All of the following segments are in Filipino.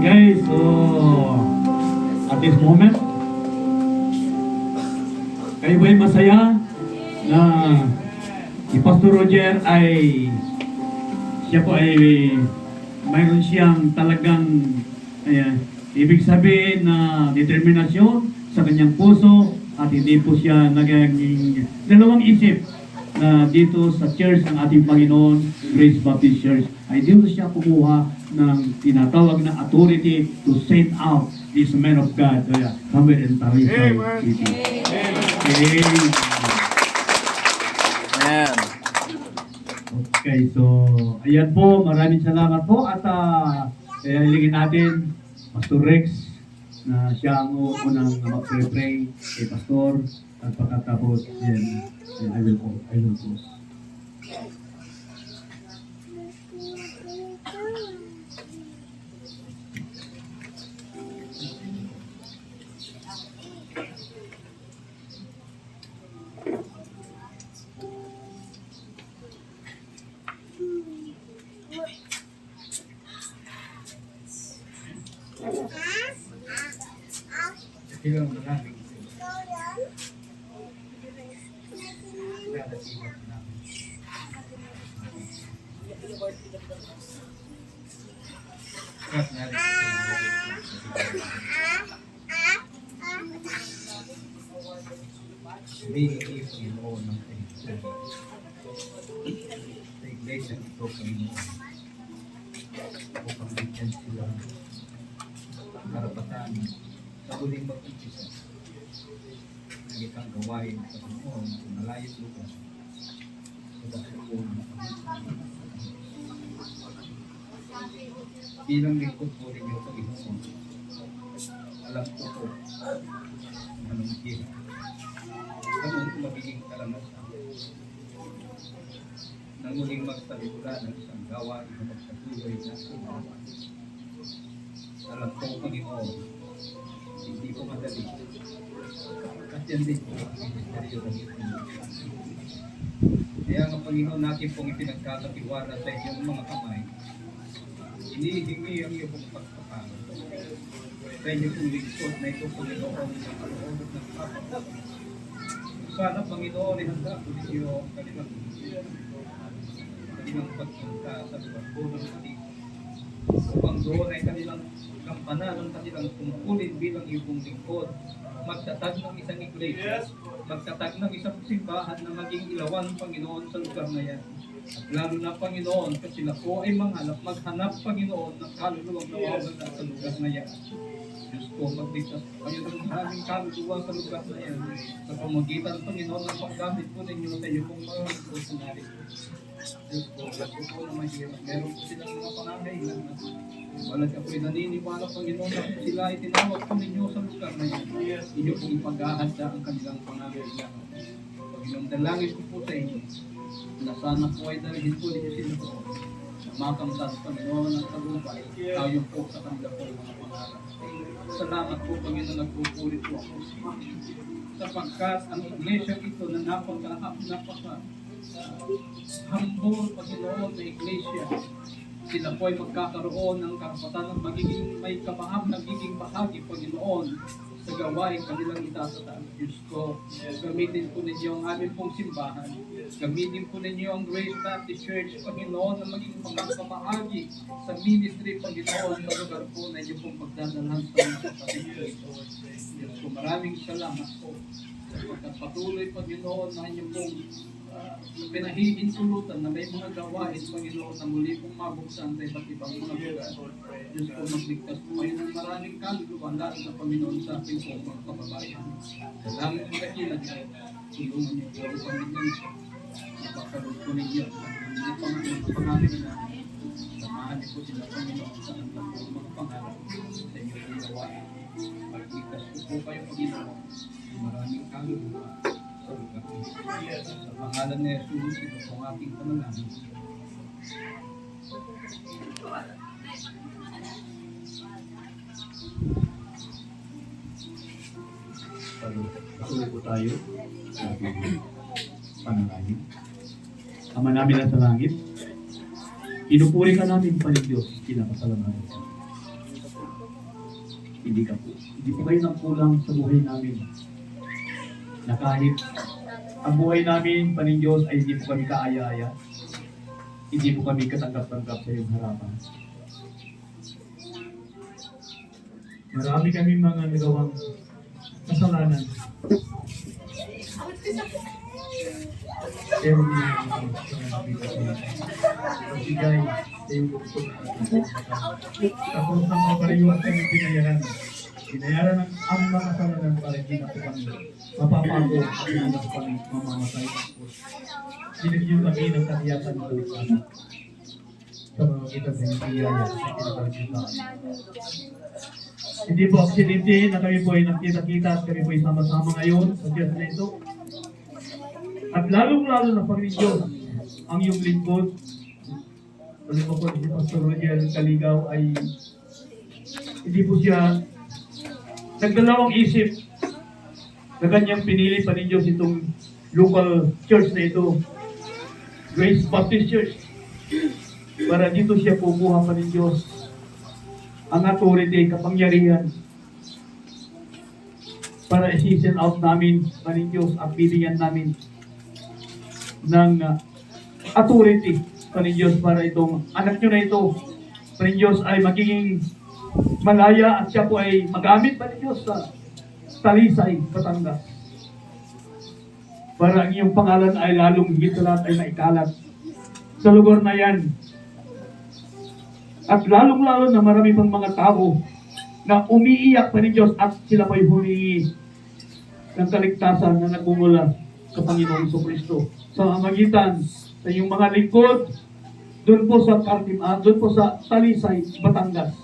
Okay, so at this moment, kayo ba'y masaya na si Pastor Roger siya po ay mayroon siyang talagang ibig sabihin na determinasyon sa kanyang puso at hindi po siya naging dalawang isip na dito sa church ng ating Panginoon, Grace Baptist Church, ay dito siya kumuha ng tinatawag na authority to send out this man of God somewhere in Talisay City. Amen. Okay, so ayan po, maraming salamat po at ilingin natin Pastor Rex na siya ang unang mag-pray kay Pastor at pagkatapos yan, I will close. Ilang namin. Bigay mo ng Panginoon. Sa iglesia ito, Panginoon. Upang bigyan sila ang karapatan sa huling mag-umpisa. Ang itang gawain sa Panginoon sa malayos lugar sa dahil ng Panginoon. Bilang lingkod po rin yung Panginoon, alam ko po anong hirap. Anong magiging karanasan nang muling magsalita ng isang gawain na magpatuloy na sumawa. Alam ko, Panginoon, hindi ko madali. At yan din po ang ministeryo ng Panginoon. Kaya ang Panginoon natin pong ipinagkakatiwala sa inyong mga kamay, hinihingi ang iyong pagpapalo. Sa inyong pong lingkod na ito, Panginoon, sa kaloob at nagpapalo. Sana, Panginoon, ihanda po ninyo ang kanilang pagpunta sa lugar po ng Panginoon. Upang doon ay kanilang kampanan ng kanilang tungkulin bilang iyong lingkod. Magtatag ng isang iglesia, magtatag ng isang simbahan na maging ilawan, Panginoon, sa lugar na yan. At lalo na, Panginoon, kasi sila po ay maghanap, Panginoon, ng kaluluwang nawawala sa lugar na yan. Diyos ko, magligtas kayo ng maraming kaluluwa sa lugar na yan. Sa pamagitan, Panginoon, ng paggamit po ninyo sa iyo kung mga personali. Diyos ko, alam ko na mahirap. Meron po silang mga pangangailangan. Walang ako'y naniniwala, Panginoon, na sila ay tinawag po ninyo sa lugar na yan. Inyo pong ipag-ahanda ang kanilang pangangailangan. Panginoon, dalangin ko po sa inyo na sana po ay dalhin po ninyo sila po na makamtas, Panginoon, ang tagumpay tayo po sa kanila po mga pangarap. Salamat po, Panginoon, nagpupulit po ako sapagkat ang iglesia ito na napaka humble, Panginoon, na iglesia. Sila po ay magkakaroon ng karapatan ng magiging may nagiging bahagi, Panginoon, sa gawain kanilang itatataas. Diyos ko, gamitin po ninyo ang aming pong simbahan. Gamitin po ninyo ang Grace Baptist Church, Panginoon, na maging magkakabahagi sa ministry, Panginoon, sa lugar po na inyo pong pagdadalhan sa mga kapatid ko ito. Diyos ko, maraming salamat po. Sapagkat patuloy, Panginoon, na inyo pong pinahihintulutan na may mga gawain, Panginoon, na muli pong mabuksan sa iba't ibang mga lugar. Diyos ko, magligtas po kayo ng maraming kaluluwa, lalo na, Panginoon, sa ating po mga kababayan. Salamat po kakilan kayo. Tulungan niyo po ang Panginoon. Napakaroon po ninyo. Hindi pa nga ng pangalan na samahan niyo po sila, Panginoon, sa kanilang po mga pangalan sa inyong gawain. Magligtas po kayo, Panginoon. Maraming kaluluwa. Sa pangalan ni Jesus, ito po ang ating panalangin. Patuloy po tayo sa ating panalangin. Ama namin na sa langit, pinupuri ka namin pa ni Diyos, pinapasalamatan ka. Hindi po kayo nagkulang sa buhay namin. Na kahit ang buhay namin, paning Diyos, ay hindi po kami kaaya-aya. Hindi po kami katanggap-tanggap sa iyong harapan. Marami kami mga nagawang kasalanan. Pero hindi namin magbigay sa iyong gusto natin. Tapos ang mabariwan kami binayaran. Binayaran ang mga kasalanan para hindi na po kami mapapago at hindi na po kami mamamatay. Binigyan kami ng katiyakan ng Diyos sa mga kita sa hiyaya at pinapagkitaan. Hindi po aksidente na kami po ay nagkita-kita at kami po ay sama-sama ngayon sa Diyos na ito. At lalong-lalo na Panginoon Diyos, ang iyong lingkod, sabi ko po si Pastor Roger Caligaw ay hindi po siya nagdalawang isip na kanyang pinili pa ng Diyos itong local church na ito, Grace Baptist Church, para dito siya kukuha pa ng Diyos ang authority, kapangyarihan, para i-send out namin pa ng Diyos at bibigyan namin ng authority pa ng Diyos para itong anak nyo na ito pa ng Diyos ay magiging malaya at siya po ay magamit pa ng Diyos sa Talisay, Batangas. Para ang iyong pangalan ay lalong higit sa lahat ay maikalat sa lugar na yan. At lalong-lalo na marami pang mga tao na umiiyak pa ng Diyos at sila pa'y humingi ng kaligtasan na nagmumula sa Panginoong Kristo. Sa magitan sa iyong mga lingkod, doon po sa doon po sa Talisay, Batangas.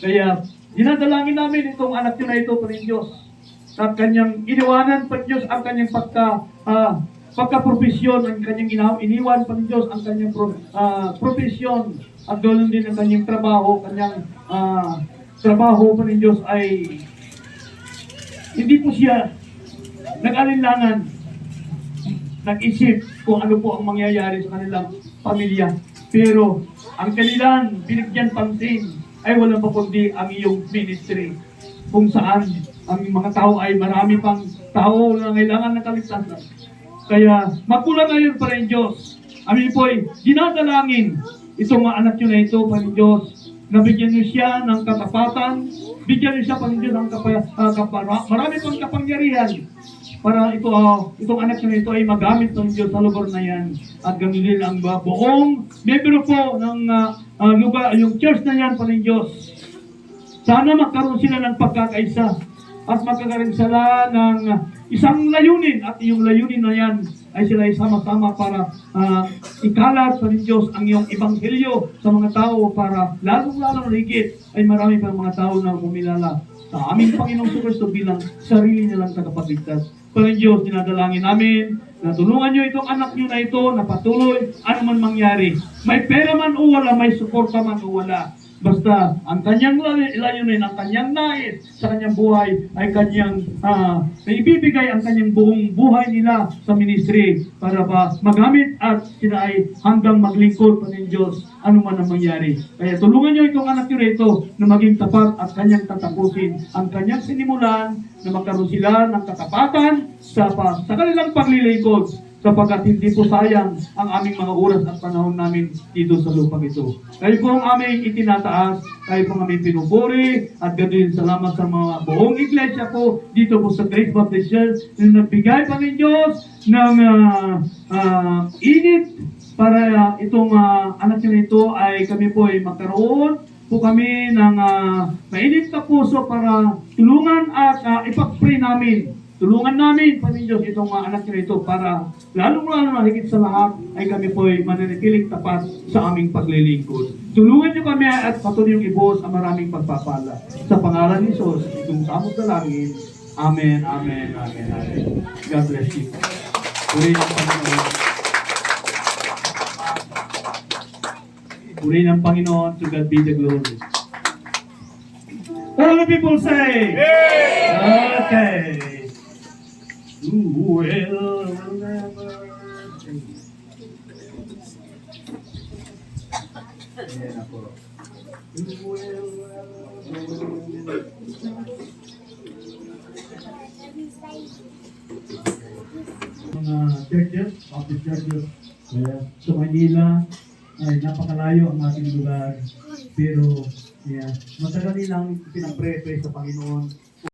Kaya dinadalangin namin itong anak nyo na ito pa ng Diyos. At kanyang iniwanan pa ng Diyos ang kanyang pagka-profesyon, ang kanyang iniwan pa ng Diyos ang kanyang profesyon. At ganoon din ang kanyang trabaho pa ng Diyos ay hindi po siya nag-alinlangan, nag-isip kung ano po ang mangyayari sa kanilang pamilya. Pero ang kanilang binigyan pansin ay walang pa kundi ang iyong ministry, kung saan ang mga tao ay marami pang tao na kailangan ng kaligtasan. Kaya magkulang ngayon pa rin Diyos. Amin po ay dinadalangin itong mga anak nyo na ito, Panginoon Diyos, na bigyan nyo siya ng katapatan, bigyan nyo siya, Panginoon Diyos, ng marami pang kapangyarihan para itong anak nyo na ito ay magamit ng Diyos sa lugar na yan. At ganoon din ang buong membro po ng lugar, yung church na yan, Panginoon Diyos. Sana magkaroon sila ng pagkakaisa at magkakaroon sila ng isang layunin, at yung layunin na yan ay sila ay sama-sama para ikalat sa Diyos ang iyong ebanghelyo sa mga tao para lalong-lalo na higit ay marami pang mga tao na kumilala sa aming Panginoong Kristo bilang sarili nilang tagapagligtas. Panginoon Diyos, dinadalangin namin na tulungan nyo itong anak nyo na ito na patuloy ano man mangyari. May pera man o wala, may suporta man o wala. Basta ang kanyang layunin, ang kanyang nais sa kanyang buhay ay kanyang ibibigay ang kanyang buong buhay nila sa ministry para ba magamit at sila ay hanggang maglingkod pa ng Diyos ano man ang mangyari. Kaya tulungan nyo itong anak nyo ito na maging tapat at kanyang tatapusin ang kanyang sinimulan na magkaroon sila ng katapatan sa kanilang paglilingkod, sapagkat hindi po sayang ang aming mga oras at panahon namin dito sa lupang ito. Kayo po ang aming itinataas, kayo po ang aming pinupuri, at ganoon salamat sa mga buong iglesia po dito po sa Grace Baptist Church na nagbigay pa ng Diyos ng init para itong anak nyo ito ay kami po ay magkaroon po kami ng mainit na puso para tulungan at ipag-pray namin. Tulungan namin, Panginoon Diyos, itong anak nyo ito para lalong-lalo na higit sa lahat ay kami po ay mananatiling tapat sa aming paglilingkod. Tulungan nyo kami at patuloy yung ibuhos ang maraming pagpapala. Sa pangalan ni Jesus, itong samot na langit. Amen, amen, amen, amen. God bless you. Puri ng Panginoon. Puri ng Panginoon, to God be the glory. All the people say, yeah. Okay. Who will never change. Ayan ako. Who will never change. Mga churches, Baptist churches, sa Manila, ay napakalayo ang ating lugar. Pero, matagal nilang pinag-pray sa Panginoon